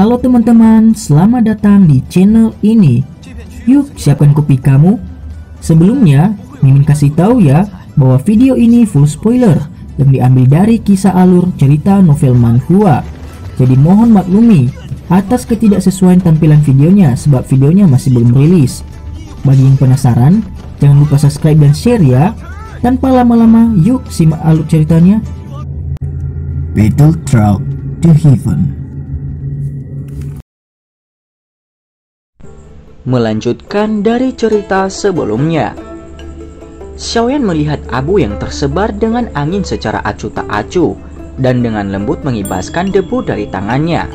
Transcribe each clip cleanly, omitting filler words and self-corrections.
Halo teman-teman, selamat datang di channel ini. Yuk, siapkan kopi kamu. Sebelumnya, Mimin kasih tahu ya bahwa video ini full spoiler yang diambil dari kisah alur cerita novel manhwa. Jadi mohon maklumi atas ketidaksesuaian tampilan videonya sebab videonya masih belum rilis. Bagi yang penasaran, jangan lupa subscribe dan share ya. Tanpa lama-lama, yuk simak alur ceritanya. Battle Trout to Heaven. Melanjutkan dari cerita sebelumnya, Xiaoyan melihat abu yang tersebar dengan angin secara acuh tak acuh dan dengan lembut mengibaskan debu dari tangannya.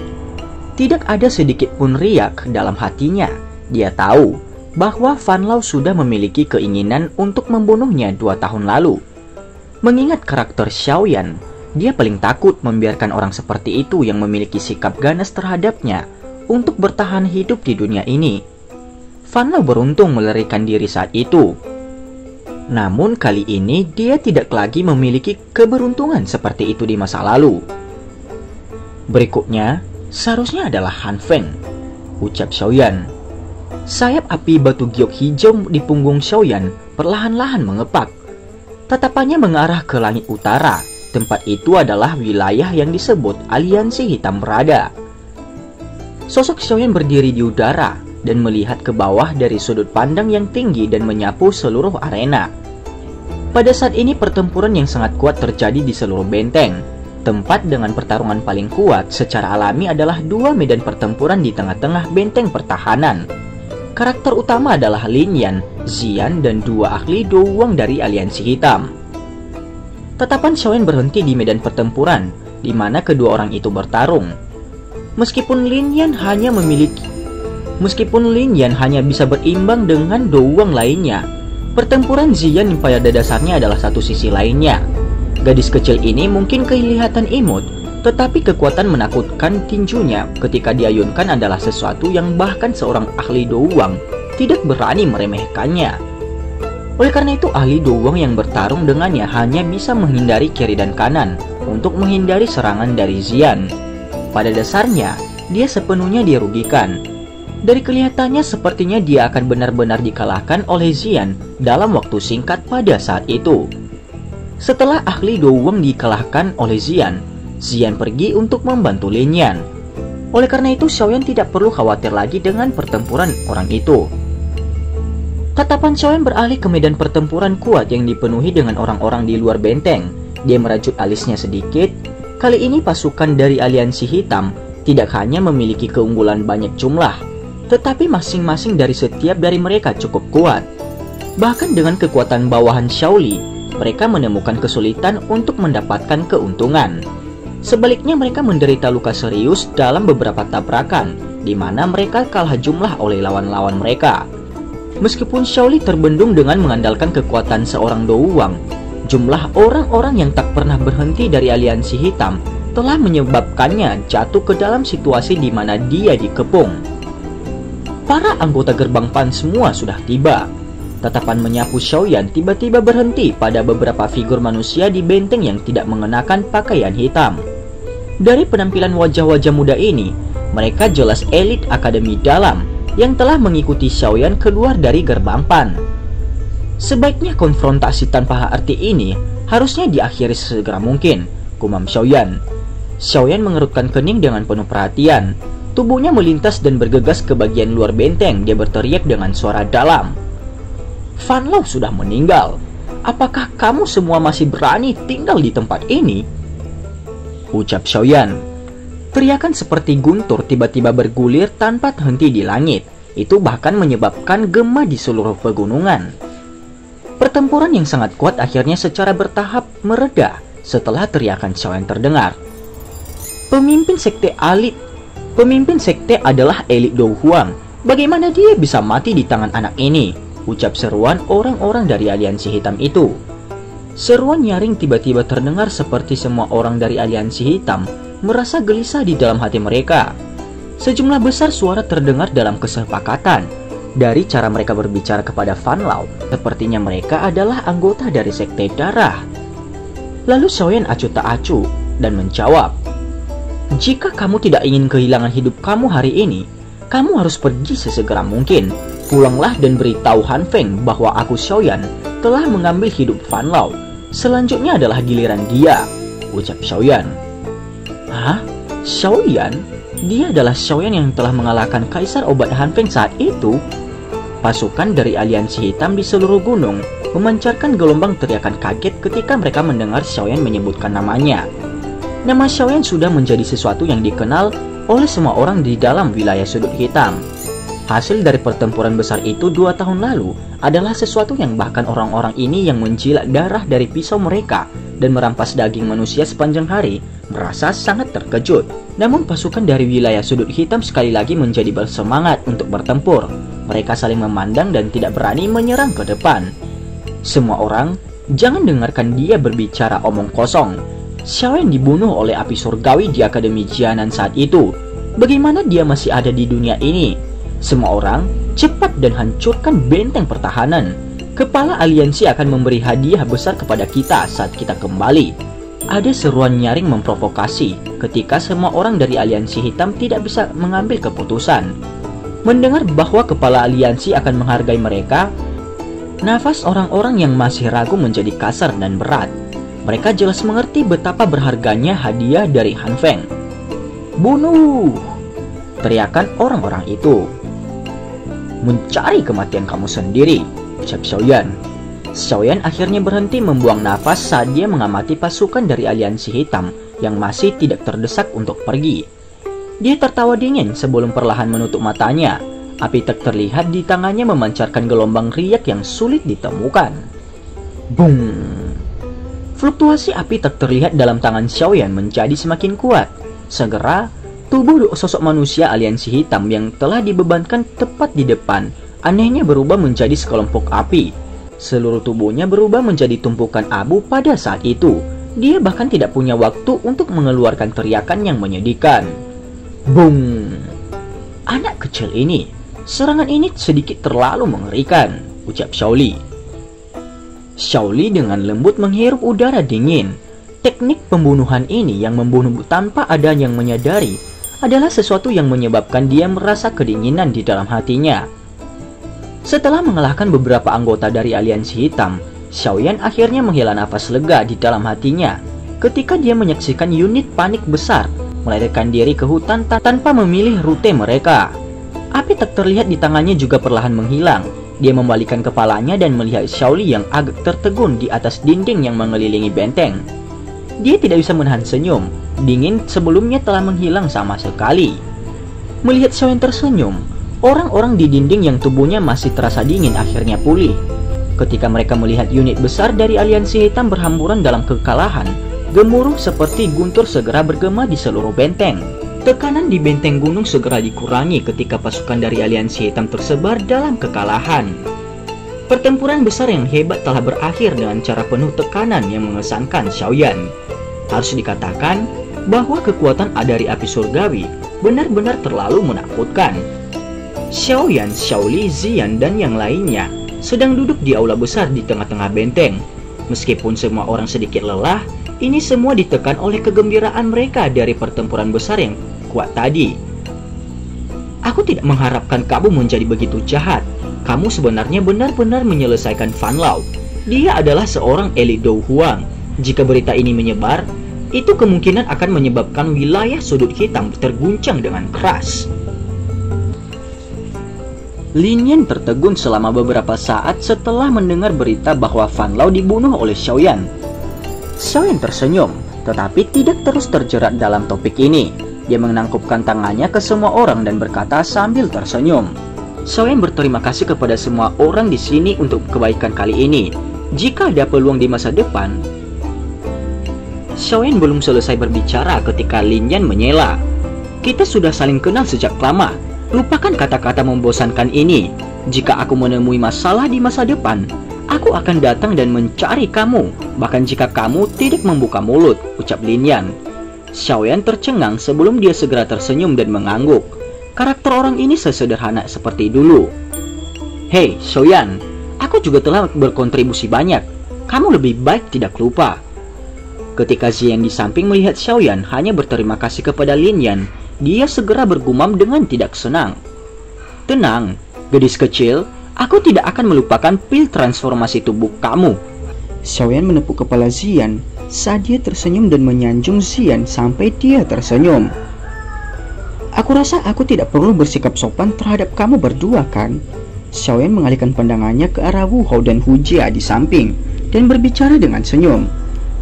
Tidak ada sedikit pun riak dalam hatinya. Dia tahu bahwa Fan Lao sudah memiliki keinginan untuk membunuhnya 2 tahun lalu. Mengingat karakter Xiaoyan, dia paling takut membiarkan orang seperti itu yang memiliki sikap ganas terhadapnya untuk bertahan hidup di dunia ini. Fan Lao beruntung melarikan diri saat itu. Namun kali ini dia tidak lagi memiliki keberuntungan seperti itu di masa lalu. Berikutnya, seharusnya adalah Han Feng, ucap Xiaoyan. Sayap api batu giok hijau di punggung Xiaoyan perlahan-lahan mengepak. Tatapannya mengarah ke langit utara. Tempat itu adalah wilayah yang disebut Aliansi Hitam berada. Sosok Xiaoyan berdiri di udara dan melihat ke bawah dari sudut pandang yang tinggi dan menyapu seluruh arena. Pada saat ini pertempuran yang sangat kuat terjadi di seluruh benteng. Tempat dengan pertarungan paling kuat secara alami adalah 2 medan pertempuran di tengah-tengah benteng pertahanan. Karakter utama adalah Lin Yan, Xian, dan 2 ahli Douwang dari Aliansi Hitam. Tatapan Xiaoyan berhenti di medan pertempuran, di mana kedua orang itu bertarung. Meskipun Lin Yan hanya bisa berimbang dengan Douwang lainnya, pertempuran Xian pada dasarnya adalah satu sisi lainnya. Gadis kecil ini mungkin kelihatan imut, tetapi kekuatan menakutkan tinjunya ketika diayunkan adalah sesuatu yang bahkan seorang ahli Douwang tidak berani meremehkannya. Oleh karena itu ahli Douwang yang bertarung dengannya hanya bisa menghindari kiri dan kanan untuk menghindari serangan dari Xian. Pada dasarnya, dia sepenuhnya dirugikan. Dari kelihatannya sepertinya dia akan benar-benar dikalahkan oleh Xian dalam waktu singkat pada saat itu. Setelah ahli Douwang dikalahkan oleh Xian, Xian pergi untuk membantu Lin Yan. Oleh karena itu Xiaoyan tidak perlu khawatir lagi dengan pertempuran orang itu. Tatapan Xiaoyan beralih ke medan pertempuran kuat yang dipenuhi dengan orang-orang di luar benteng. Dia merajut alisnya sedikit. Kali ini pasukan dari Aliansi Hitam tidak hanya memiliki keunggulan banyak jumlah, tetapi masing-masing dari setiap dari mereka cukup kuat. Bahkan dengan kekuatan bawahan Xiaoli, mereka menemukan kesulitan untuk mendapatkan keuntungan. Sebaliknya mereka menderita luka serius dalam beberapa tabrakan, di mana mereka kalah jumlah oleh lawan-lawan mereka. Meskipun Xiaoli terbendung dengan mengandalkan kekuatan seorang Douwang, jumlah orang-orang yang tak pernah berhenti dari Aliansi Hitam telah menyebabkannya jatuh ke dalam situasi di mana dia dikepung. Para anggota gerbang PAN semua sudah tiba. Tatapan menyapu Xiaoyan tiba-tiba berhenti pada beberapa figur manusia di benteng yang tidak mengenakan pakaian hitam. Dari penampilan wajah-wajah muda ini, mereka jelas elit Akademi Dalam yang telah mengikuti Xiaoyan keluar dari gerbang PAN. Sebaiknya konfrontasi tanpa arti ini harusnya diakhiri sesegera mungkin, gumam Xiaoyan. Xiaoyan mengerutkan kening dengan penuh perhatian. Tubuhnya melintas dan bergegas ke bagian luar benteng. Dia berteriak dengan suara dalam. Fan Lao sudah meninggal. Apakah kamu semua masih berani tinggal di tempat ini? Ucap Xiaoyan. Teriakan seperti guntur tiba-tiba bergulir tanpa henti di langit. Itu bahkan menyebabkan gema di seluruh pegunungan. Pertempuran yang sangat kuat akhirnya secara bertahap mereda setelah teriakan Xiaoyan terdengar. Pemimpin sekte adalah elit Douwang. Bagaimana dia bisa mati di tangan anak ini? Ucap seruan orang-orang dari Aliansi Hitam itu. Seruan nyaring tiba-tiba terdengar seperti semua orang dari Aliansi Hitam merasa gelisah di dalam hati mereka. Sejumlah besar suara terdengar dalam kesepakatan. Dari cara mereka berbicara kepada Fan Lao, sepertinya mereka adalah anggota dari sekte darah. Lalu Xiaoyan acuh tak acuh dan menjawab, Jika kamu tidak ingin kehilangan hidup kamu hari ini, kamu harus pergi sesegera mungkin. Pulanglah dan beritahu Han Feng bahwa aku Xiaoyan telah mengambil hidup Fan Lao. Selanjutnya adalah giliran dia, ucap Xiaoyan. Hah? Xiaoyan? Dia adalah Xiaoyan yang telah mengalahkan Kaisar Obat Han Feng saat itu? Pasukan dari aliansi hitam di seluruh gunung memancarkan gelombang teriakan kaget ketika mereka mendengar Xiaoyan menyebutkan namanya. Nama Xiaoyan sudah menjadi sesuatu yang dikenal oleh semua orang di dalam wilayah sudut hitam. Hasil dari pertempuran besar itu 2 tahun lalu adalah sesuatu yang bahkan orang-orang ini yang menjilat darah dari pisau mereka dan merampas daging manusia sepanjang hari merasa sangat terkejut. Namun pasukan dari wilayah sudut hitam sekali lagi menjadi bersemangat untuk bertempur. Mereka saling memandang dan tidak berani menyerang ke depan. Semua orang, jangan dengarkan dia berbicara omong kosong. Xiaoyan dibunuh oleh api surgawi di Akademi Jianan saat itu. Bagaimana dia masih ada di dunia ini? Semua orang, cepat dan hancurkan benteng pertahanan. Kepala aliansi akan memberi hadiah besar kepada kita saat kita kembali. Ada seruan nyaring memprovokasi ketika semua orang dari aliansi hitam tidak bisa mengambil keputusan. Mendengar bahwa kepala aliansi akan menghargai mereka, nafas orang-orang yang masih ragu menjadi kasar dan berat. Mereka jelas mengerti betapa berharganya hadiah dari Han Feng. Bunuh! Teriakan orang-orang itu. Mencari kematian kamu sendiri, ucap Xiaoyan. Xiaoyan akhirnya berhenti membuang nafas saat dia mengamati pasukan dari aliansi hitam yang masih tidak terdesak untuk pergi. Dia tertawa dingin sebelum perlahan menutup matanya. Api tak terlihat di tangannya memancarkan gelombang riak yang sulit ditemukan. Bung! Fluktuasi api tak terlihat dalam tangan Xiaoyan menjadi semakin kuat. Segera, tubuh sosok manusia aliansi hitam yang telah dibebankan tepat di depan anehnya berubah menjadi sekelompok api. Seluruh tubuhnya berubah menjadi tumpukan abu pada saat itu. Dia bahkan tidak punya waktu untuk mengeluarkan teriakan yang menyedihkan. Bung! Anak kecil ini, serangan ini sedikit terlalu mengerikan, ucap Xiaoli. Xiaoli dengan lembut menghirup udara dingin. Teknik pembunuhan ini yang membunuh tanpa ada yang menyadari adalah sesuatu yang menyebabkan dia merasa kedinginan di dalam hatinya. Setelah mengalahkan beberapa anggota dari aliansi hitam, Xiaoyan akhirnya menghela nafas lega di dalam hatinya ketika dia menyaksikan unit panik besar melarikan diri ke hutan tanpa memilih rute mereka. Api tak terlihat di tangannya juga perlahan menghilang. Dia membalikkan kepalanya dan melihat Xiaoli yang agak tertegun di atas dinding yang mengelilingi benteng. Dia tidak bisa menahan senyum. Dingin sebelumnya telah menghilang sama sekali. Melihat Xiaoyan tersenyum, orang-orang di dinding yang tubuhnya masih terasa dingin akhirnya pulih. Ketika mereka melihat unit besar dari aliansi hitam berhamburan dalam kekalahan, gemuruh seperti guntur segera bergema di seluruh benteng. Tekanan di benteng gunung segera dikurangi ketika pasukan dari aliansi hitam tersebar dalam kekalahan. Pertempuran besar yang hebat telah berakhir dengan cara penuh tekanan yang mengesankan Xiaoyan. Harus dikatakan bahwa kekuatan dari api surgawi benar-benar terlalu menakutkan. Xiaoyan, Xiaoli, Ziyan, dan yang lainnya sedang duduk di aula besar di tengah-tengah benteng. Meskipun semua orang sedikit lelah, ini semua ditekan oleh kegembiraan mereka dari pertempuran besar yang kuat tadi. Aku tidak mengharapkan kamu menjadi begitu jahat. Kamu sebenarnya benar-benar menyelesaikan Fan Lao. Dia adalah seorang elit Dou Huang. Jika berita ini menyebar, itu kemungkinan akan menyebabkan wilayah sudut hitam terguncang dengan keras. Lin Yan tertegun selama beberapa saat setelah mendengar berita bahwa Fan Lao dibunuh oleh Xiaoyan. Xiaoyan tersenyum, tetapi tidak terus terjerat dalam topik ini. Dia menangkupkan tangannya ke semua orang dan berkata sambil tersenyum. Xiaoyan berterima kasih kepada semua orang di sini untuk kebaikan kali ini. Jika ada peluang di masa depan. Xiaoyan belum selesai berbicara ketika Lin Yan menyela. Kita sudah saling kenal sejak lama. Lupakan kata-kata membosankan ini. Jika aku menemui masalah di masa depan, aku akan datang dan mencari kamu. Bahkan jika kamu tidak membuka mulut, ucap Lin Yan. Xiaoyan tercengang sebelum dia segera tersenyum dan mengangguk. Karakter orang ini sesederhana seperti dulu. Hei Xiaoyan, aku juga telah berkontribusi banyak. Kamu lebih baik tidak lupa. Ketika Ziyan di samping melihat Xiaoyan hanya berterima kasih kepada Lin Yan, dia segera bergumam dengan tidak senang. Tenang, gadis kecil, aku tidak akan melupakan pil transformasi tubuh kamu. Xiaoyan menepuk kepala Ziyan saat dia tersenyum dan menyanjung Ziyan sampai dia tersenyum. Aku rasa aku tidak perlu bersikap sopan terhadap kamu berdua, kan? Xiaoyan mengalihkan pandangannya ke arah Wu Hao dan Hu Jia di samping dan berbicara dengan senyum.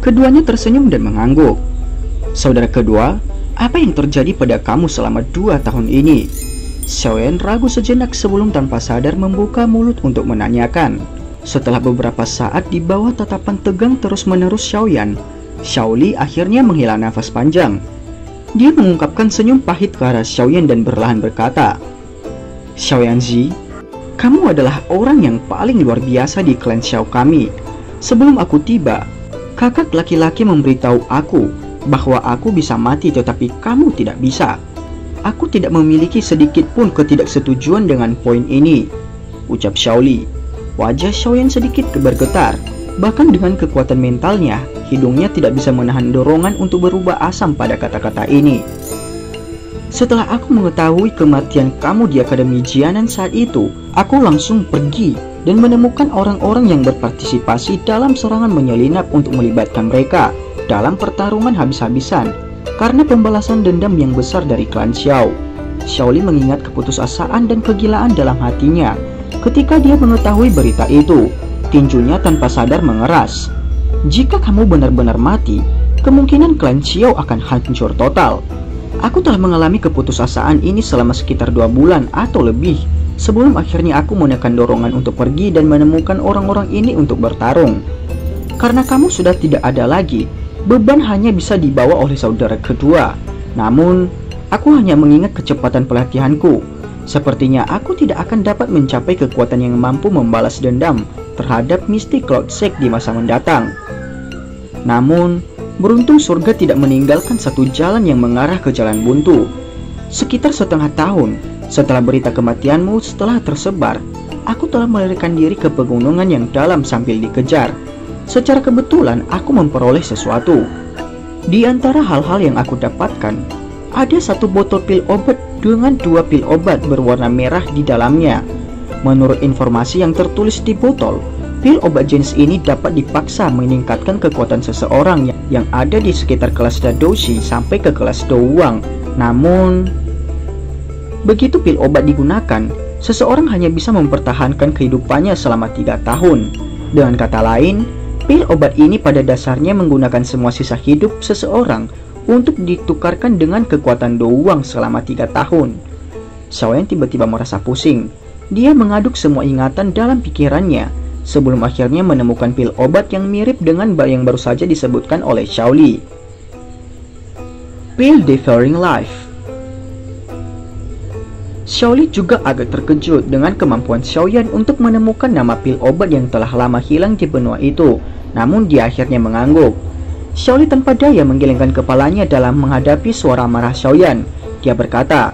Keduanya tersenyum dan mengangguk. Saudara kedua, apa yang terjadi pada kamu selama 2 tahun ini? Xiaoyan ragu sejenak sebelum tanpa sadar membuka mulut untuk menanyakan. Setelah beberapa saat di bawah tatapan tegang terus-menerus Xiaoyan, Xiaoli akhirnya menghela nafas panjang. Dia mengungkapkan senyum pahit ke arah Xiaoyan dan berlahan berkata, Xiaoyanzi, kamu adalah orang yang paling luar biasa di klan Xiao kami. Sebelum aku tiba, kakak laki-laki memberitahu aku bahwa aku bisa mati tetapi kamu tidak bisa. Aku tidak memiliki sedikit pun ketidaksetujuan dengan poin ini, ucap Xiaoli. Wajah Xiaoyan sedikit bergetar. Bahkan dengan kekuatan mentalnya, hidungnya tidak bisa menahan dorongan untuk berubah asam pada kata-kata ini. Setelah aku mengetahui kematian kamu di Akademi Jianan saat itu, aku langsung pergi dan menemukan orang-orang yang berpartisipasi dalam serangan menyelinap untuk melibatkan mereka dalam pertarungan habis-habisan karena pembalasan dendam yang besar dari klan Xiao. Xiaoli mengingat keputusasaan dan kegilaan dalam hatinya ketika dia mengetahui berita itu. Tinjunya tanpa sadar mengeras. Jika kamu benar-benar mati, kemungkinan klan Xiao akan hancur total. Aku telah mengalami keputusasaan ini selama sekitar 2 bulan atau lebih sebelum akhirnya aku menekan dorongan untuk pergi dan menemukan orang-orang ini untuk bertarung. Karena kamu sudah tidak ada lagi, beban hanya bisa dibawa oleh saudara kedua. Namun, aku hanya mengingat kecepatan pelatihanku. Sepertinya aku tidak akan dapat mencapai kekuatan yang mampu membalas dendam terhadap Misty Cloud Sect di masa mendatang. Namun, beruntung surga tidak meninggalkan satu jalan yang mengarah ke jalan buntu. Sekitar setengah tahun setelah berita kematianmu setelah tersebar, aku telah melarikan diri ke pegunungan yang dalam sambil dikejar. Secara kebetulan aku memperoleh sesuatu. Di antara hal-hal yang aku dapatkan, ada 1 botol pil obat dengan 2 pil obat berwarna merah di dalamnya. Menurut informasi yang tertulis di botol, pil obat jenis ini dapat dipaksa meningkatkan kekuatan seseorang yang ada di sekitar kelas Dadoshi sampai ke kelas Douwang. Namun, begitu pil obat digunakan, seseorang hanya bisa mempertahankan kehidupannya selama 3 tahun. Dengan kata lain, pil obat ini pada dasarnya menggunakan semua sisa hidup seseorang untuk ditukarkan dengan kekuatan Douwang selama 3 tahun. Xiaoyan tiba-tiba merasa pusing. Dia mengaduk semua ingatan dalam pikirannya sebelum akhirnya menemukan pil obat yang mirip dengan yang baru saja disebutkan oleh Xiaoli. Pil Devouring Life. Xiaoli juga agak terkejut dengan kemampuan Xiaoyan untuk menemukan nama pil obat yang telah lama hilang di benua itu. Namun dia akhirnya mengangguk. Xiaoli tanpa daya menggelengkan kepalanya dalam menghadapi suara marah Xiaoyan. Dia berkata,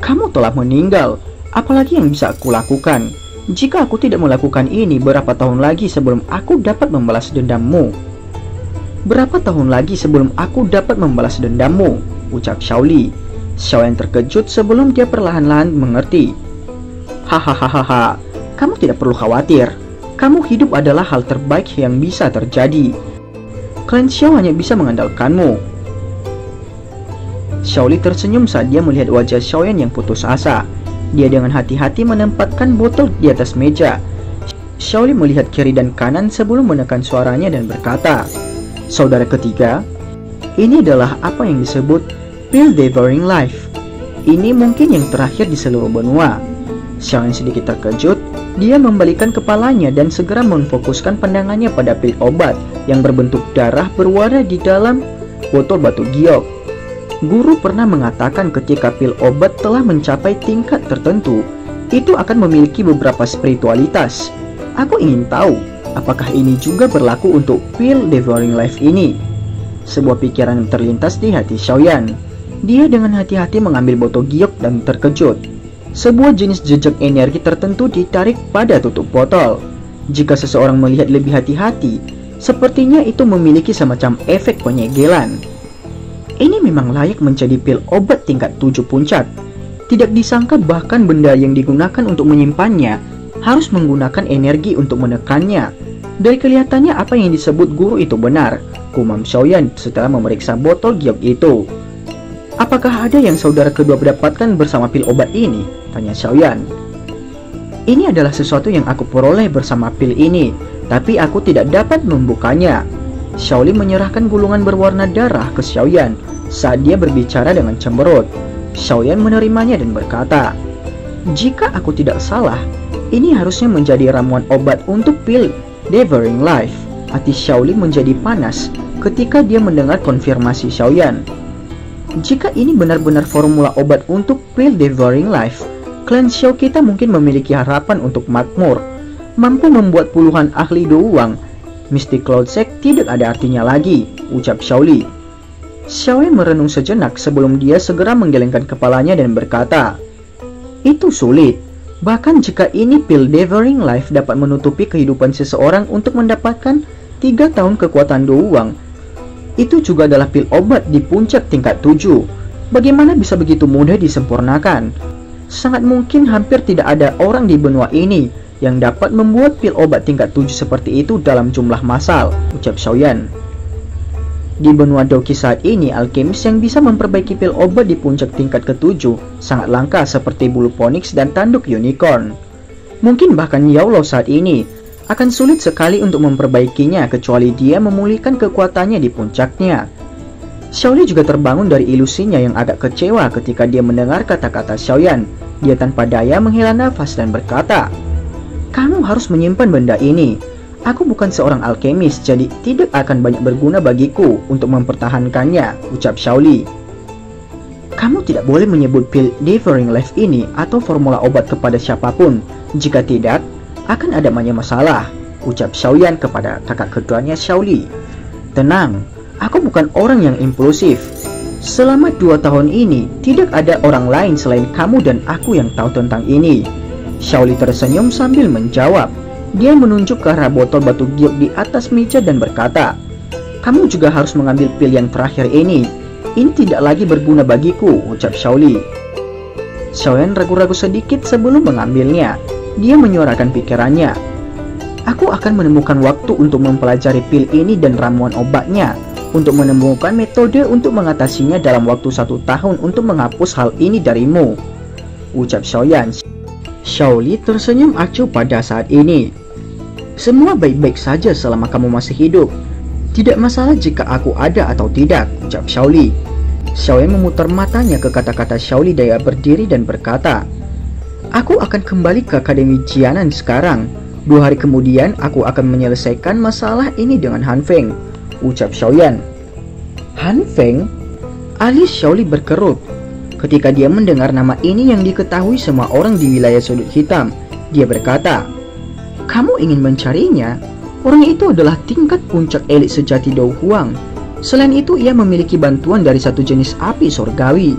"Kamu telah meninggal. Apalagi yang bisa aku lakukan? Jika aku tidak melakukan ini, berapa tahun lagi sebelum aku dapat membalas dendammu?" "Berapa tahun lagi sebelum aku dapat membalas dendammu?" ucap Xiaoli. Xiaoyan terkejut sebelum dia perlahan-lahan mengerti. "Hahaha, kamu tidak perlu khawatir. Kamu hidup adalah hal terbaik yang bisa terjadi. Klan Xiao hanya bisa mengandalkanmu." Xiaoli tersenyum saat dia melihat wajah Xiaoyan yang putus asa. Dia dengan hati-hati menempatkan botol di atas meja. Xiaoli melihat kiri dan kanan sebelum menekan suaranya dan berkata, "Saudara ketiga, ini adalah apa yang disebut Pil Devouring Life. Ini mungkin yang terakhir di seluruh benua." Xiaoyan sedikit terkejut. Dia membalikan kepalanya dan segera memfokuskan pandangannya pada pil obat yang berbentuk darah berwarna di dalam botol batu giok. Guru pernah mengatakan ketika pil obat telah mencapai tingkat tertentu, itu akan memiliki beberapa spiritualitas. Aku ingin tahu, apakah ini juga berlaku untuk pil Devouring Life ini? Sebuah pikiran terlintas di hati Xiaoyan. Dia dengan hati-hati mengambil botol giok dan terkejut. Sebuah jenis jejak energi tertentu ditarik pada tutup botol. Jika seseorang melihat lebih hati-hati, Sepertinya itu memiliki semacam efek penyegelan. Ini memang layak menjadi pil obat tingkat 7 puncak. Tidak disangka bahkan benda yang digunakan untuk menyimpannya harus menggunakan energi untuk menekannya. Dari kelihatannya apa yang disebut guru itu benar, gumam Xiaoyan setelah memeriksa botol giok itu. Apakah ada yang saudara kedua dapatkan bersama pil obat ini? Tanya Xiaoyan. Ini adalah sesuatu yang aku peroleh bersama pil ini, tapi aku tidak dapat membukanya. Xiaoli menyerahkan gulungan berwarna darah ke Xiaoyan saat dia berbicara dengan cemberut. Xiaoyan menerimanya dan berkata, "Jika aku tidak salah, ini harusnya menjadi ramuan obat untuk pil Devouring Life." Hati Xiaoli menjadi panas ketika dia mendengar konfirmasi Xiaoyan. Jika ini benar-benar formula obat untuk pil Devouring Life, klan Xiao kita mungkin memiliki harapan untuk makmur. Mampu membuat puluhan ahli douang, Mystic Cloud Sect tidak ada artinya lagi, ucap Xiaoli. Xiaoyan merenung sejenak sebelum dia segera menggelengkan kepalanya dan berkata, "Itu sulit. Bahkan jika ini pil Devouring Life dapat menutupi kehidupan seseorang untuk mendapatkan 3 tahun kekuatan douang, itu juga adalah pil obat di puncak tingkat 7. Bagaimana bisa begitu mudah disempurnakan? Sangat mungkin hampir tidak ada orang di benua ini yang dapat membuat pil obat tingkat 7 seperti itu dalam jumlah massal," ucap Xiaoyan. Di benua Doki saat ini, alkemis yang bisa memperbaiki pil obat di puncak tingkat ke-7 sangat langka seperti bulu Phoenix dan tanduk unicorn. Mungkin bahkan Yaulo saat ini akan sulit sekali untuk memperbaikinya kecuali dia memulihkan kekuatannya di puncaknya. Xiaoli juga terbangun dari ilusinya yang agak kecewa ketika dia mendengar kata-kata Xiaoyan. Dia tanpa daya menghela nafas dan berkata, "Kamu harus menyimpan benda ini. Aku bukan seorang alkemis, jadi tidak akan banyak berguna bagiku untuk mempertahankannya," ucap Xiaoli. "Kamu tidak boleh menyebut pil Devouring Life ini atau formula obat kepada siapapun. Jika tidak, akan ada banyak masalah," ucap Xiaoyan kepada kakak keduanya Xiaoli. "Tenang, aku bukan orang yang impulsif. Selama 2 tahun ini, tidak ada orang lain selain kamu dan aku yang tahu tentang ini." Xiaoli tersenyum sambil menjawab. Dia menunjuk ke arah botol batu giok di atas meja dan berkata, "Kamu juga harus mengambil pil yang terakhir ini. Ini tidak lagi berguna bagiku," ucap Xiaoli. Xiaoyan ragu-ragu sedikit sebelum mengambilnya. Dia menyuarakan pikirannya, "Aku akan menemukan waktu untuk mempelajari pil ini dan ramuan obatnya, untuk menemukan metode untuk mengatasinya dalam waktu 1 tahun untuk menghapus hal ini darimu," ucap Xiaoyan. Xiaoli tersenyum acuh pada saat ini. "Semua baik-baik saja selama kamu masih hidup. Tidak masalah jika aku ada atau tidak," ucap Xiaoli. Xiaoyan memutar matanya ke kata-kata Xiaoli daya berdiri dan berkata, "Aku akan kembali ke Akademi Jianan sekarang. 2 hari kemudian aku akan menyelesaikan masalah ini dengan Han Feng," ucap Xiaoyan. "Han Feng?" Alis Xiaoli berkerut ketika dia mendengar nama ini yang diketahui semua orang di wilayah sudut hitam. Dia berkata, "Kamu ingin mencarinya? Orang itu adalah tingkat puncak elit sejati Dou Huang. Selain itu, ia memiliki bantuan dari satu jenis api surgawi.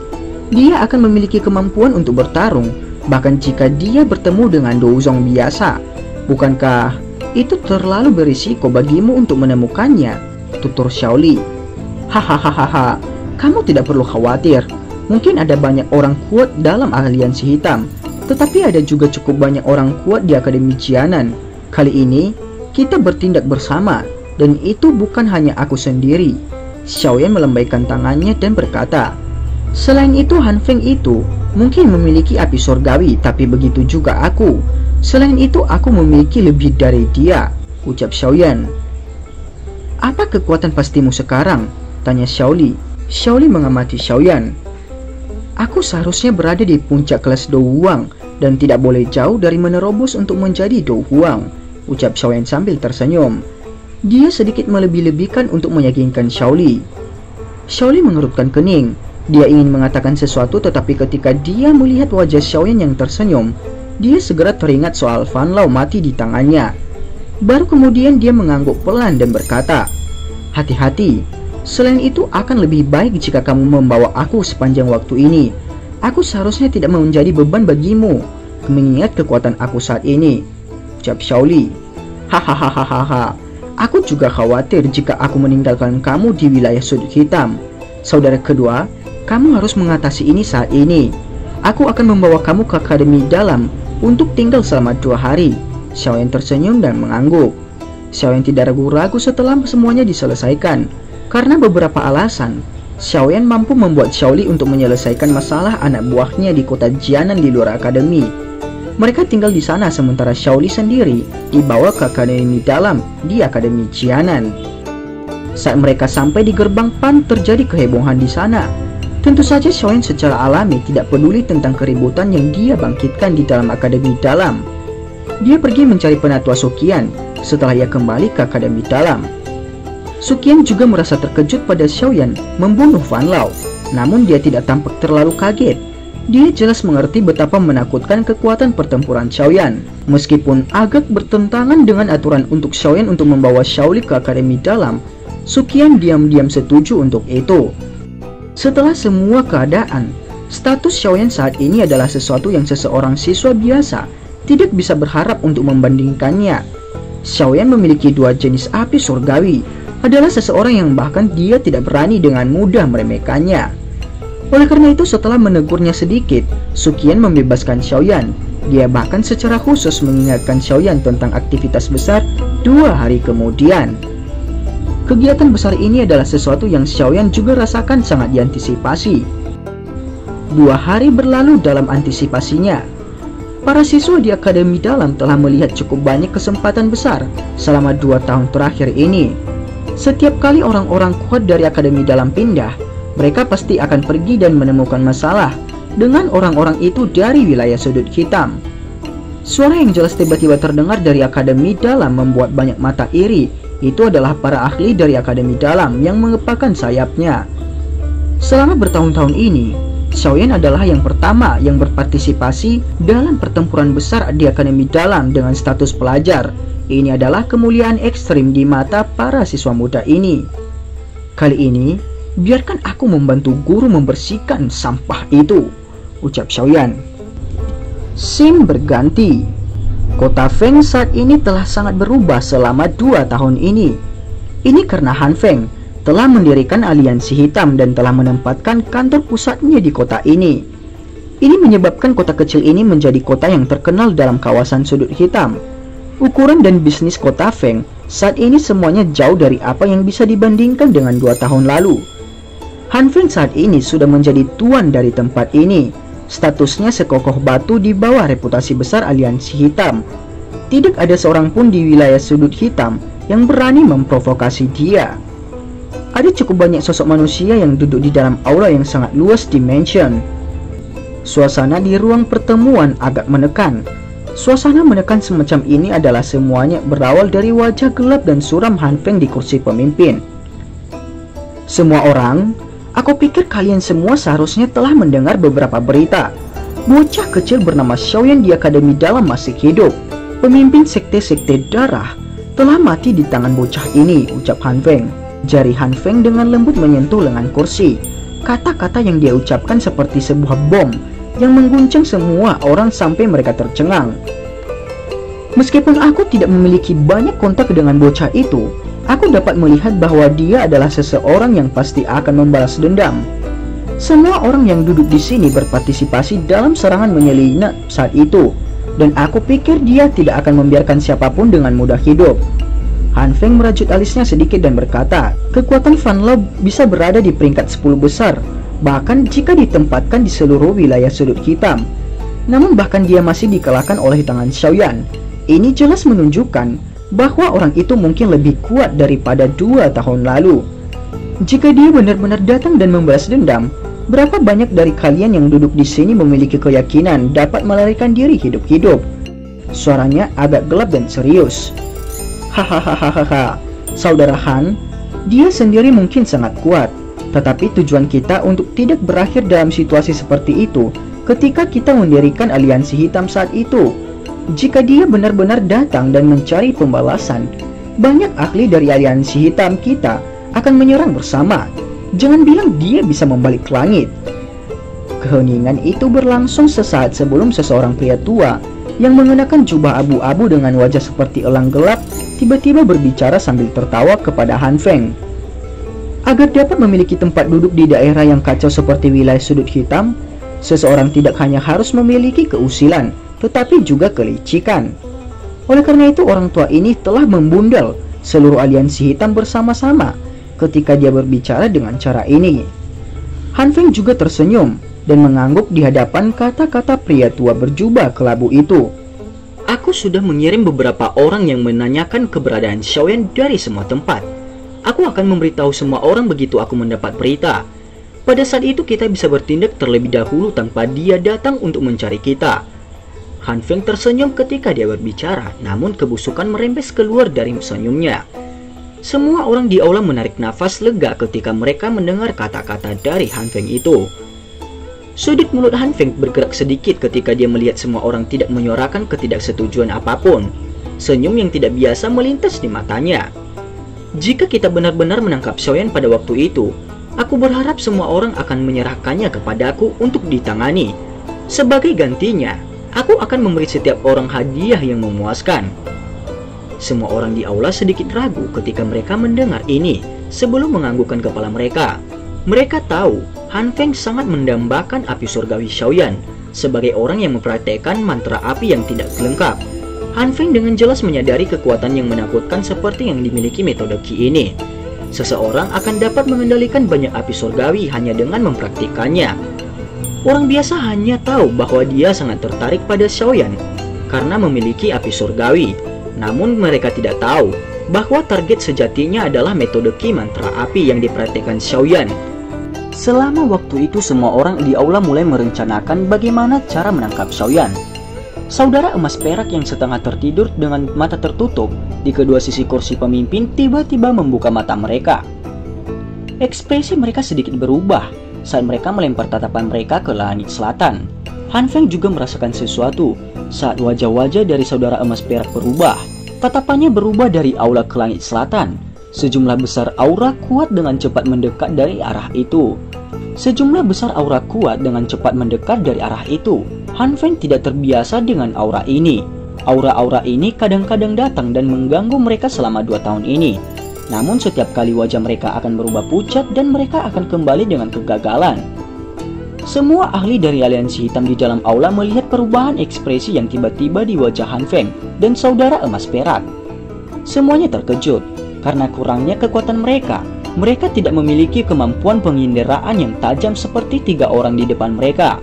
Dia akan memiliki kemampuan untuk bertarung, bahkan jika dia bertemu dengan Douzong biasa. Bukankah itu terlalu berisiko bagimu untuk menemukannya?" tutur Xiaoli. "Hahaha, kamu tidak perlu khawatir. Mungkin ada banyak orang kuat dalam aliansi hitam, tetapi ada juga cukup banyak orang kuat di Akademi Jianan. Kali ini, kita bertindak bersama, dan itu bukan hanya aku sendiri." Xiaoyan melambaikan tangannya dan berkata, "Selain itu, Han Feng itu mungkin memiliki api surgawi, tapi begitu juga aku. Selain itu, aku memiliki lebih dari dia," ucap Xiaoyan. "Apa kekuatan pastimu sekarang?" tanya Xiaoli. Xiaoli mengamati Xiaoyan. "Aku seharusnya berada di puncak kelas Dou Huang dan tidak boleh jauh dari menerobos untuk menjadi Dou Huang," ucap Xiaoyan sambil tersenyum. Dia sedikit melebih-lebihkan untuk meyakinkan Xiaoli. Xiaoli mengerutkan kening. Dia ingin mengatakan sesuatu, tetapi ketika dia melihat wajah Xiaoyan yang tersenyum, dia segera teringat soal Fan Lao mati di tangannya. Baru kemudian dia mengangguk pelan dan berkata, "Hati-hati. Selain itu, akan lebih baik jika kamu membawa aku sepanjang waktu ini. Aku seharusnya tidak menjadi beban bagimu, mengingat kekuatan aku saat ini," ucap Xiaoli. "Hahaha, Aku juga khawatir jika aku meninggalkan kamu di wilayah sudut hitam. Saudara kedua, kamu harus mengatasi ini saat ini. Aku akan membawa kamu ke akademi dalam untuk tinggal selama 2 hari. Xiaoyan tersenyum dan mengangguk. Xiaoyan tidak ragu-ragu setelah semuanya diselesaikan. Karena beberapa alasan, Xiaoyan mampu membuat Xiaoli untuk menyelesaikan masalah anak buahnya di kota Jianan di luar akademi. Mereka tinggal di sana sementara Xiaoli sendiri dibawa ke akademi dalam di akademi Jianan. Saat mereka sampai di gerbang Pan, terjadi kehebohan di sana. Tentu saja Xiaoyan secara alami tidak peduli tentang keributan yang dia bangkitkan di dalam akademi dalam. Dia pergi mencari penatua Suqian setelah ia kembali ke akademi dalam. Suqian juga merasa terkejut pada Xiaoyan membunuh Fan Lao, namun dia tidak tampak terlalu kaget. Dia jelas mengerti betapa menakutkan kekuatan pertempuran Xiaoyan. Meskipun agak bertentangan dengan aturan untuk Xiaoyan untuk membawa Xiaoli ke akademi dalam, Suqian diam-diam setuju untuk itu. Setelah semua keadaan, status Xiaoyan saat ini adalah sesuatu yang seseorang siswa biasa tidak bisa berharap untuk membandingkannya. Xiaoyan memiliki 2 jenis api surgawi, adalah seseorang yang bahkan dia tidak berani dengan mudah meremehkannya. Oleh karena itu, setelah menegurnya sedikit, Suqian membebaskan Xiaoyan. Dia bahkan secara khusus mengingatkan Xiaoyan tentang aktivitas besar 2 hari kemudian. Kegiatan besar ini adalah sesuatu yang Xiaoyan juga rasakan sangat diantisipasi. 2 hari berlalu dalam antisipasinya. Para siswa di akademi dalam telah melihat cukup banyak kesempatan besar selama 2 tahun terakhir ini. Setiap kali orang-orang kuat dari akademi dalam pindah, mereka pasti akan pergi dan menemukan masalah dengan orang-orang itu dari wilayah sudut hitam. Suara yang jelas tiba-tiba terdengar dari akademi dalam membuat banyak mata iri. Itu adalah para ahli dari akademi dalam yang mengepakkan sayapnya. Selama bertahun-tahun ini, Xiaoyan adalah yang pertama yang berpartisipasi dalam pertempuran besar di akademi dalam dengan status pelajar. Ini adalah kemuliaan ekstrim di mata para siswa muda ini. Kali ini, biarkan aku membantu guru membersihkan sampah itu, ucap Xiaoyan. Scene berganti. Kota Feng saat ini telah sangat berubah selama 2 tahun ini. Ini karena Han Feng telah mendirikan aliansi hitam dan telah menempatkan kantor pusatnya di kota ini. Ini menyebabkan kota kecil ini menjadi kota yang terkenal dalam kawasan sudut hitam. Ukuran dan bisnis kota Feng saat ini semuanya jauh dari apa yang bisa dibandingkan dengan 2 tahun lalu. Han Feng saat ini sudah menjadi tuan dari tempat ini. Statusnya sekokoh batu di bawah reputasi besar aliansi hitam. Tidak ada seorang pun di wilayah sudut hitam yang berani memprovokasi dia. Ada cukup banyak sosok manusia yang duduk di dalam aula yang sangat luas di mansion. Suasana di ruang pertemuan agak menekan. Suasana menekan semacam ini adalah semuanya berawal dari wajah gelap dan suram Han Feng di kursi pemimpin. Semua orang, aku pikir kalian semua seharusnya telah mendengar beberapa berita. Bocah kecil bernama Xiaoyan di akademi dalam masih hidup. Pemimpin sekte-sekte darah telah mati di tangan bocah ini, ucap Han Feng. Jari Han Feng dengan lembut menyentuh lengan kursi. Kata-kata yang dia ucapkan seperti sebuah bom yang mengguncang semua orang sampai mereka tercengang. Meskipun aku tidak memiliki banyak kontak dengan bocah itu, aku dapat melihat bahwa dia adalah seseorang yang pasti akan membalas dendam. Semua orang yang duduk di sini berpartisipasi dalam serangan menyelinap saat itu, dan aku pikir dia tidak akan membiarkan siapapun dengan mudah hidup. Han Feng merajut alisnya sedikit dan berkata, kekuatan Fan Lao bisa berada di peringkat 10 besar, bahkan jika ditempatkan di seluruh wilayah sudut hitam. Namun bahkan dia masih dikalahkan oleh tangan Xiaoyan. Ini jelas menunjukkan bahwa orang itu mungkin lebih kuat daripada 2 tahun lalu. Jika dia benar-benar datang dan membalas dendam, berapa banyak dari kalian yang duduk di sini memiliki keyakinan dapat melarikan diri hidup-hidup? Suaranya agak gelap dan serius. Hahaha, saudara Han, dia sendiri mungkin sangat kuat, tetapi tujuan kita untuk tidak berakhir dalam situasi seperti itu ketika kita mendirikan aliansi hitam saat itu. Jika dia benar-benar datang dan mencari pembalasan, banyak ahli dari aliansi hitam kita akan menyerang bersama. Jangan bilang dia bisa membalik langit. Keheningan itu berlangsung sesaat sebelum seseorang pria tua yang mengenakan jubah abu-abu dengan wajah seperti elang gelap tiba-tiba berbicara sambil tertawa kepada Han Feng. Agar dapat memiliki tempat duduk di daerah yang kacau seperti wilayah sudut hitam, seseorang tidak hanya harus memiliki keusilan, tetapi juga kelicikan. Oleh karena itu, orang tua ini telah membundel seluruh aliansi hitam bersama-sama ketika dia berbicara dengan cara ini. Han Feng juga tersenyum dan mengangguk di hadapan kata-kata pria tua berjubah kelabu itu. Aku sudah mengirim beberapa orang yang menanyakan keberadaan Xiaoyan dari semua tempat. Aku akan memberitahu semua orang begitu aku mendapat berita. Pada saat itu kita bisa bertindak terlebih dahulu tanpa dia datang untuk mencari kita. Han Feng tersenyum ketika dia berbicara, namun kebusukan merembes keluar dari senyumnya. Semua orang di aula menarik nafas lega ketika mereka mendengar kata-kata dari Han Feng itu. Sudut mulut Han Feng bergerak sedikit ketika dia melihat semua orang tidak menyuarakan ketidaksetujuan apapun. Senyum yang tidak biasa melintas di matanya. Jika kita benar-benar menangkap Xiaoyan pada waktu itu, aku berharap semua orang akan menyerahkannya kepadaku untuk ditangani. Sebagai gantinya, aku akan memberi setiap orang hadiah yang memuaskan. Semua orang di aula sedikit ragu ketika mereka mendengar ini sebelum menganggukkan kepala mereka. Mereka tahu Han Feng sangat mendambakan api surgawi Xiaoyan sebagai orang yang mempraktekkan mantra api yang tidak lengkap. Han Feng dengan jelas menyadari kekuatan yang menakutkan seperti yang dimiliki metode Qi ini. Seseorang akan dapat mengendalikan banyak api surgawi hanya dengan mempraktikannya. Orang biasa hanya tahu bahwa dia sangat tertarik pada Xiaoyan karena memiliki api surgawi. Namun mereka tidak tahu bahwa target sejatinya adalah metode Qi mantra api yang dipraktikkan Xiaoyan. Selama waktu itu semua orang di aula mulai merencanakan bagaimana cara menangkap Xiaoyan. Saudara emas perak yang setengah tertidur dengan mata tertutup di kedua sisi kursi pemimpin tiba-tiba membuka mata mereka. Ekspresi mereka sedikit berubah saat mereka melempar tatapan mereka ke langit selatan. Han Feng juga merasakan sesuatu saat wajah-wajah dari saudara emas perak berubah. Tatapannya berubah dari aula ke langit selatan. Sejumlah besar aura kuat dengan cepat mendekat dari arah itu. Sejumlah besar aura kuat dengan cepat mendekat dari arah itu. Han Feng tidak terbiasa dengan aura ini. Aura-aura ini kadang-kadang datang dan mengganggu mereka selama 2 tahun ini. Namun setiap kali wajah mereka akan berubah pucat dan mereka akan kembali dengan kegagalan. Semua ahli dari aliansi hitam di dalam aula melihat perubahan ekspresi yang tiba-tiba di wajah Han Feng dan saudara emas perak. Semuanya terkejut karena kurangnya kekuatan mereka. Mereka tidak memiliki kemampuan penginderaan yang tajam seperti 3 orang di depan mereka.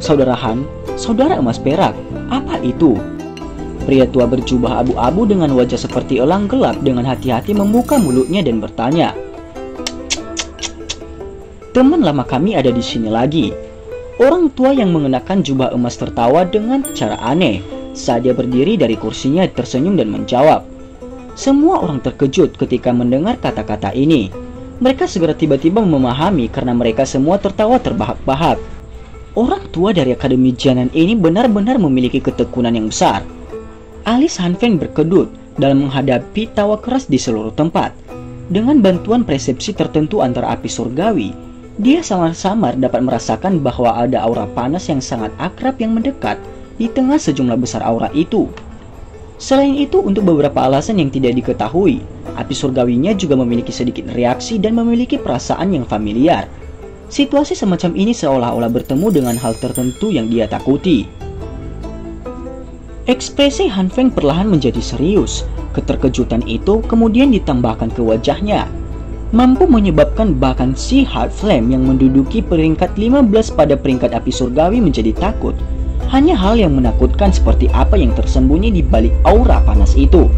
Saudara Han, saudara emas perak, apa itu? Pria tua berjubah abu-abu dengan wajah seperti elang gelap dengan hati-hati membuka mulutnya dan bertanya. Teman lama kami ada di sini lagi. Orang tua yang mengenakan jubah emas tertawa dengan cara aneh saat dia berdiri dari kursinya tersenyum dan menjawab. Semua orang terkejut ketika mendengar kata-kata ini. Mereka segera tiba-tiba memahami karena mereka semua tertawa terbahak-bahak. Orang tua dari Akademi Jianan ini benar-benar memiliki ketekunan yang besar. Alis Han Feng berkedut dalam menghadapi tawa keras di seluruh tempat. Dengan bantuan persepsi tertentu antara api surgawi, dia samar-samar dapat merasakan bahwa ada aura panas yang sangat akrab yang mendekat di tengah sejumlah besar aura itu. Selain itu, untuk beberapa alasan yang tidak diketahui, api surgawinya juga memiliki sedikit reaksi dan memiliki perasaan yang familiar. Situasi semacam ini seolah-olah bertemu dengan hal tertentu yang dia takuti. Ekspresi Han Feng perlahan menjadi serius. Keterkejutan itu kemudian ditambahkan ke wajahnya, mampu menyebabkan bahkan si Heart Flame yang menduduki peringkat 15 pada peringkat api surgawi menjadi takut. Hanya hal yang menakutkan seperti apa yang tersembunyi di balik aura panas itu.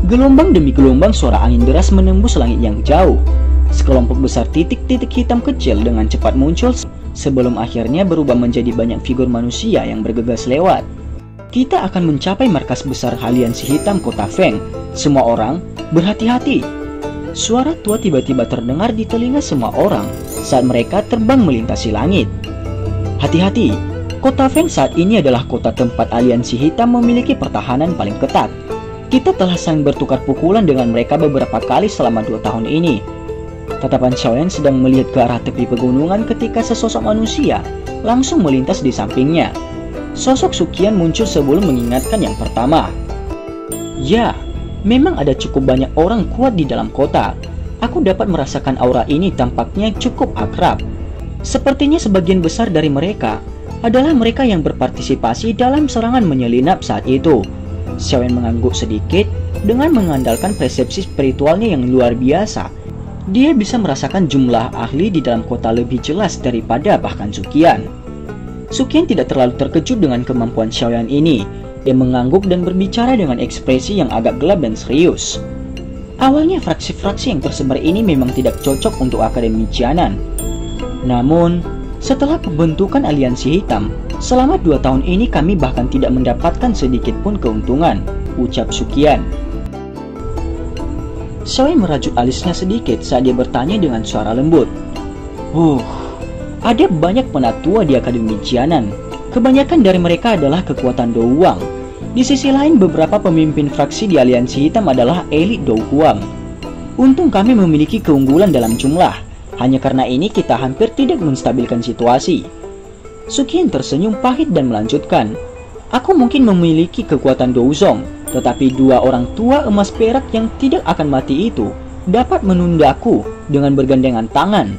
Gelombang demi gelombang suara angin deras menembus langit yang jauh. Sekelompok besar titik-titik hitam kecil dengan cepat muncul sebelum akhirnya berubah menjadi banyak figur manusia yang bergegas lewat. Kita akan mencapai markas besar aliansi hitam kota Feng. Semua orang berhati-hati. Suara tua tiba-tiba terdengar di telinga semua orang saat mereka terbang melintasi langit. Hati-hati. Kota Feng saat ini adalah kota tempat aliansi hitam memiliki pertahanan paling ketat. Kita telah saling bertukar pukulan dengan mereka beberapa kali selama 2 tahun ini. Tatapan Xiaoyan sedang melihat ke arah tepi pegunungan ketika sesosok manusia langsung melintas di sampingnya. Sosok Suqian muncul sebelum mengingatkan yang pertama. Ya, Memang ada cukup banyak orang kuat di dalam kota. Aku dapat merasakan aura ini tampaknya cukup akrab. Sepertinya sebagian besar dari mereka adalah mereka yang berpartisipasi dalam serangan menyelinap saat itu. Xiaoyan mengangguk sedikit dengan mengandalkan persepsi spiritualnya yang luar biasa. Dia bisa merasakan jumlah ahli di dalam kota lebih jelas daripada bahkan Suqian. Suqian tidak terlalu terkejut dengan kemampuan Xiaoyan ini. Dia mengangguk dan berbicara dengan ekspresi yang agak gelap dan serius. Awalnya fraksi-fraksi yang tersebar ini memang tidak cocok untuk Akademi Jianan. Namun, setelah pembentukan aliansi hitam, selama 2 tahun ini kami bahkan tidak mendapatkan sedikit pun keuntungan, ucap Suqian. Xiaoyan merajut alisnya sedikit saat dia bertanya dengan suara lembut. Ada banyak penatua di Akademi Jianan. Kebanyakan dari mereka adalah kekuatan Douhuang. Di sisi lain, beberapa pemimpin fraksi di aliansi hitam adalah elit Douhuang. Untung kami memiliki keunggulan dalam jumlah. Hanya karena ini kita hampir tidak menstabilkan situasi. Suqian tersenyum pahit dan melanjutkan. Aku mungkin memiliki kekuatan Douzong, tetapi 2 orang tua emas perak yang tidak akan mati itu dapat menundaku dengan bergandengan tangan.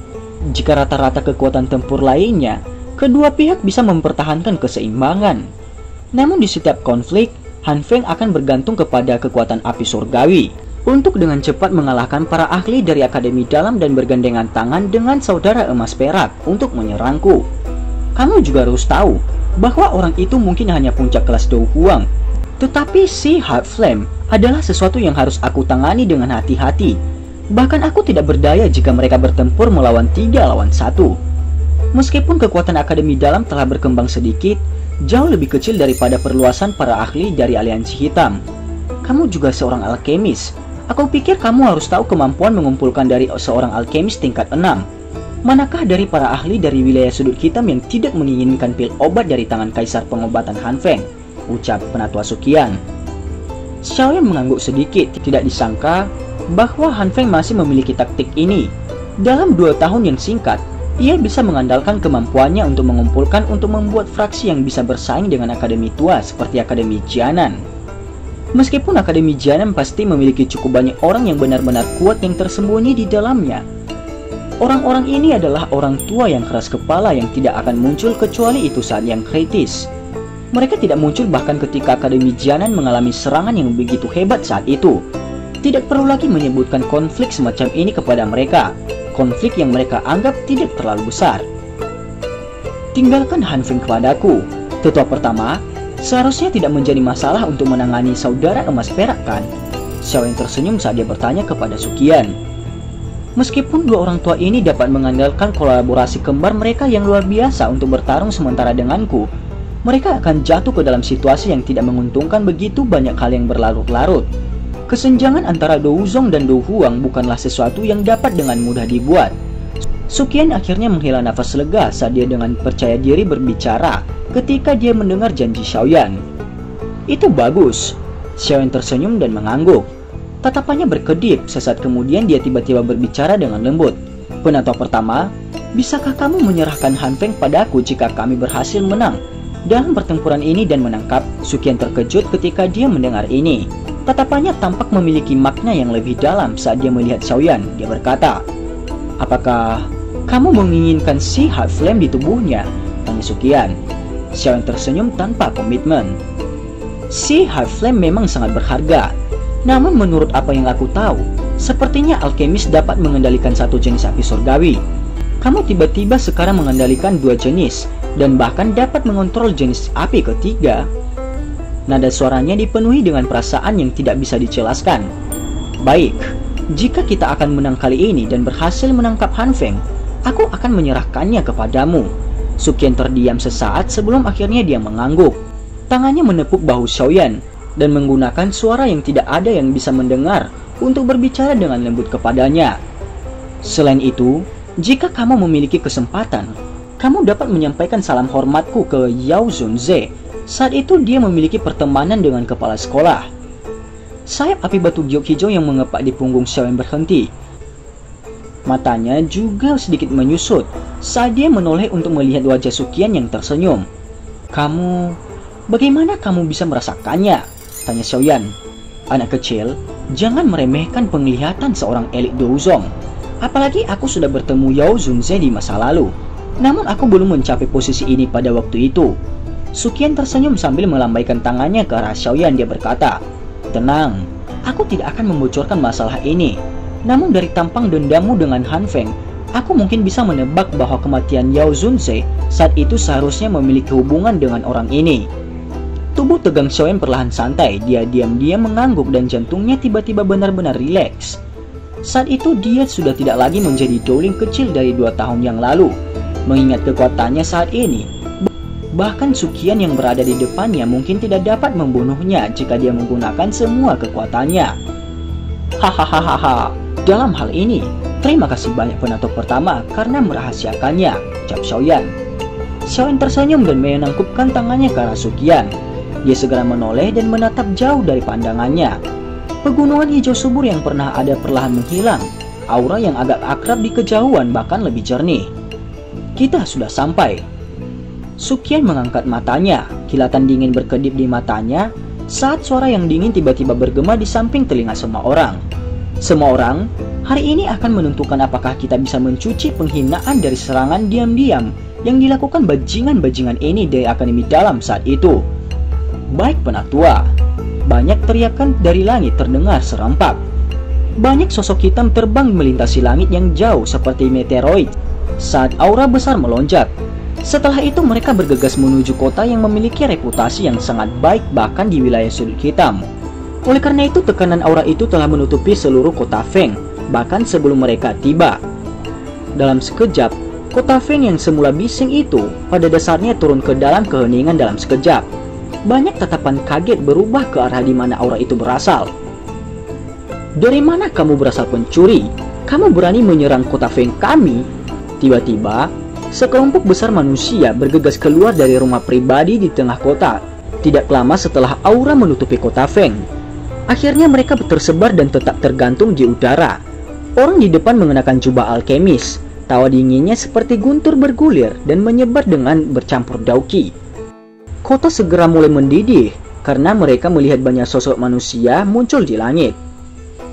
Jika rata-rata kekuatan tempur lainnya, kedua pihak bisa mempertahankan keseimbangan. Namun di setiap konflik, Han Feng akan bergantung kepada kekuatan api surgawi untuk dengan cepat mengalahkan para ahli dari Akademi Dalam dan bergandengan tangan dengan saudara emas perak untuk menyerangku. Kamu juga harus tahu bahwa orang itu mungkin hanya puncak kelas Douhuang, tetapi si Heart Flame adalah sesuatu yang harus aku tangani dengan hati-hati. Bahkan aku tidak berdaya jika mereka bertempur melawan 3 lawan 1. Meskipun kekuatan Akademi Dalam telah berkembang sedikit, jauh lebih kecil daripada perluasan para ahli dari aliansi hitam. Kamu juga seorang alkemis. Aku pikir kamu harus tahu kemampuan mengumpulkan dari seorang alkemis tingkat 6. Manakah dari para ahli dari wilayah sudut hitam yang tidak menginginkan pil obat dari tangan kaisar pengobatan Han Feng, ucap penatua Suqian. Xiaoyan mengangguk sedikit, tidak disangka bahwa Han Feng masih memiliki taktik ini. Dalam 2 tahun yang singkat, ia bisa mengandalkan kemampuannya untuk mengumpulkan untuk membuat fraksi yang bisa bersaing dengan akademi tua seperti Akademi Jianan. Meskipun Akademi Jianan pasti memiliki cukup banyak orang yang benar-benar kuat yang tersembunyi di dalamnya. Orang-orang ini adalah orang tua yang keras kepala yang tidak akan muncul kecuali itu saat yang kritis. Mereka tidak muncul bahkan ketika Akademi Jianan mengalami serangan yang begitu hebat saat itu. Tidak perlu lagi menyebutkan konflik semacam ini kepada mereka. Konflik yang mereka anggap tidak terlalu besar. Tinggalkan Han Feng kepadaku. Tetua pertama, seharusnya tidak menjadi masalah untuk menangani saudara emas perak kan? Xiaoyan tersenyum saat dia bertanya kepada Suqian. Meskipun 2 orang tua ini dapat mengandalkan kolaborasi kembar mereka yang luar biasa untuk bertarung sementara denganku, mereka akan jatuh ke dalam situasi yang tidak menguntungkan begitu banyak hal yang berlarut-larut. Kesenjangan antara Douzong dan Douhuang bukanlah sesuatu yang dapat dengan mudah dibuat. Suqian akhirnya menghela nafas lega saat dia dengan percaya diri berbicara ketika dia mendengar janji Xiaoyan. Itu bagus. Xiaoyan tersenyum dan mengangguk. Tatapannya berkedip, sesaat kemudian dia tiba-tiba berbicara dengan lembut. Penatua pertama, bisakah kamu menyerahkan Han Feng padaku jika kami berhasil menang dalam pertempuran ini dan menangkap? Suqian terkejut ketika dia mendengar ini. Tatapannya tampak memiliki makna yang lebih dalam saat dia melihat Xiaoyan. Dia berkata, apakah kamu menginginkan si Heart Flame di tubuhnya? Tanya Suqian. Xiaoyan tersenyum tanpa komitmen. Si Heart Flame memang sangat berharga. Namun menurut apa yang aku tahu, sepertinya alkemis dapat mengendalikan satu jenis api surgawi. Kamu tiba-tiba sekarang mengendalikan 2 jenis, dan bahkan dapat mengontrol jenis api ketiga. Nada suaranya dipenuhi dengan perasaan yang tidak bisa dijelaskan. Baik, jika kita akan menang kali ini dan berhasil menangkap Han Feng, aku akan menyerahkannya kepadamu. Suqian terdiam sesaat sebelum akhirnya dia mengangguk. Tangannya menepuk bahu Xiaoyan dan menggunakan suara yang tidak ada yang bisa mendengar untuk berbicara dengan lembut kepadanya. Selain itu, jika kamu memiliki kesempatan, kamu dapat menyampaikan salam hormatku ke Yao Zunze. Saat itu dia memiliki pertemanan dengan kepala sekolah. Sayap api batu giok hijau yang mengepak di punggung Xiaoyan berhenti. Matanya juga sedikit menyusut saat dia menoleh untuk melihat wajah Suqian yang tersenyum. Bagaimana kamu bisa merasakannya? Tanya Xiaoyan. Anak kecil, Jangan meremehkan penglihatan seorang elit Douzong. Apalagi aku sudah bertemu Yao Zunze di masa lalu. Namun aku belum mencapai posisi ini pada waktu itu. Suqian tersenyum sambil melambaikan tangannya ke arah Xiaoyan. Dia berkata, "Tenang, aku tidak akan membocorkan masalah ini. Namun dari tampang dendammu dengan Han Feng, aku mungkin bisa menebak bahwa kematian Yao Zunze saat itu seharusnya memiliki hubungan dengan orang ini." Tubuh tegang Xiaoyan perlahan santai. Dia diam-diam mengangguk dan jantungnya tiba-tiba benar-benar rileks. Saat itu dia sudah tidak lagi menjadi Dowling kecil dari 2 tahun yang lalu. Mengingat kekuatannya saat ini, bahkan Suqian yang berada di depannya mungkin tidak dapat membunuhnya jika dia menggunakan semua kekuatannya. Hahaha, dalam hal ini, terima kasih banyak penatua pertama karena merahasiakannya, ucap Xiaoyan. Xiaoyan tersenyum dan menangkupkan tangannya ke arah Suqian. Dia segera menoleh dan menatap jauh dari pandangannya. Pegunungan hijau subur yang pernah ada perlahan menghilang. Aura yang agak akrab di kejauhan bahkan lebih jernih. Kita sudah sampai. Suqian mengangkat matanya. Kilatan dingin berkedip di matanya saat suara yang dingin tiba-tiba bergema di samping telinga semua orang. Semua orang, hari ini akan menentukan apakah kita bisa mencuci penghinaan dari serangan diam-diam yang dilakukan bajingan-bajingan ini dari Akademi Dalam saat itu. Baik penatua, banyak teriakan dari langit terdengar serempak. Banyak sosok hitam terbang melintasi langit yang jauh seperti meteoroid saat aura besar melonjak. Setelah itu mereka bergegas menuju kota yang memiliki reputasi yang sangat baik bahkan di wilayah sudut hitam. Oleh karena itu tekanan aura itu telah menutupi seluruh kota Feng, bahkan sebelum mereka tiba. Dalam sekejap, kota Feng yang semula bising itu pada dasarnya turun ke dalam keheningan dalam sekejap. Banyak tatapan kaget berubah ke arah di mana aura itu berasal. "Dari mana kamu berasal pencuri? Kamu berani menyerang kota Feng kami?" Tiba-tiba, sekelompok besar manusia bergegas keluar dari rumah pribadi di tengah kota. Tidak lama setelah aura menutupi kota Feng. Akhirnya mereka tersebar dan tetap tergantung di udara. Orang di depan mengenakan jubah alkemis. Tawa dinginnya seperti guntur bergulir dan menyebar dengan bercampur dauki. Kota segera mulai mendidih karena mereka melihat banyak sosok manusia muncul di langit.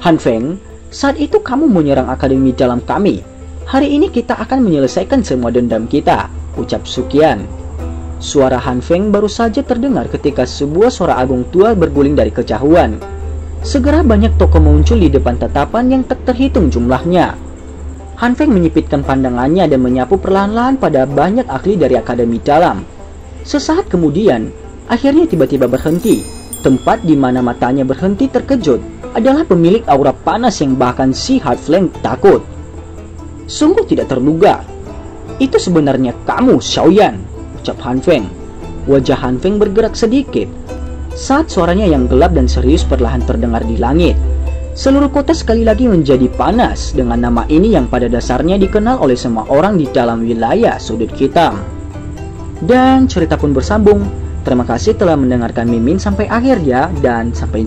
"Han Feng, saat itu kamu menyerang Akademi Dalam kami. Hari ini kita akan menyelesaikan semua dendam kita," ucap Suqian. Suara Han Feng baru saja terdengar ketika sebuah suara agung tua berguling dari kejauhan. Segera banyak tokoh muncul di depan tatapan yang tak terhitung jumlahnya. Han Feng menyipitkan pandangannya dan menyapu perlahan-lahan pada banyak ahli dari Akademi Dalam. Sesaat kemudian, akhirnya tiba-tiba berhenti. Tempat di mana matanya berhenti terkejut adalah pemilik aura panas yang bahkan si Halfling takut. "Sungguh tidak terduga. Itu sebenarnya kamu, Xiaoyan," ucap Han Feng. Wajah Han Feng bergerak sedikit saat suaranya yang gelap dan serius perlahan terdengar di langit. Seluruh kota sekali lagi menjadi panas dengan nama ini yang pada dasarnya dikenal oleh semua orang di dalam wilayah sudut hitam. Dan cerita pun bersambung. Terima kasih telah mendengarkan Mimin sampai akhir ya, dan sampai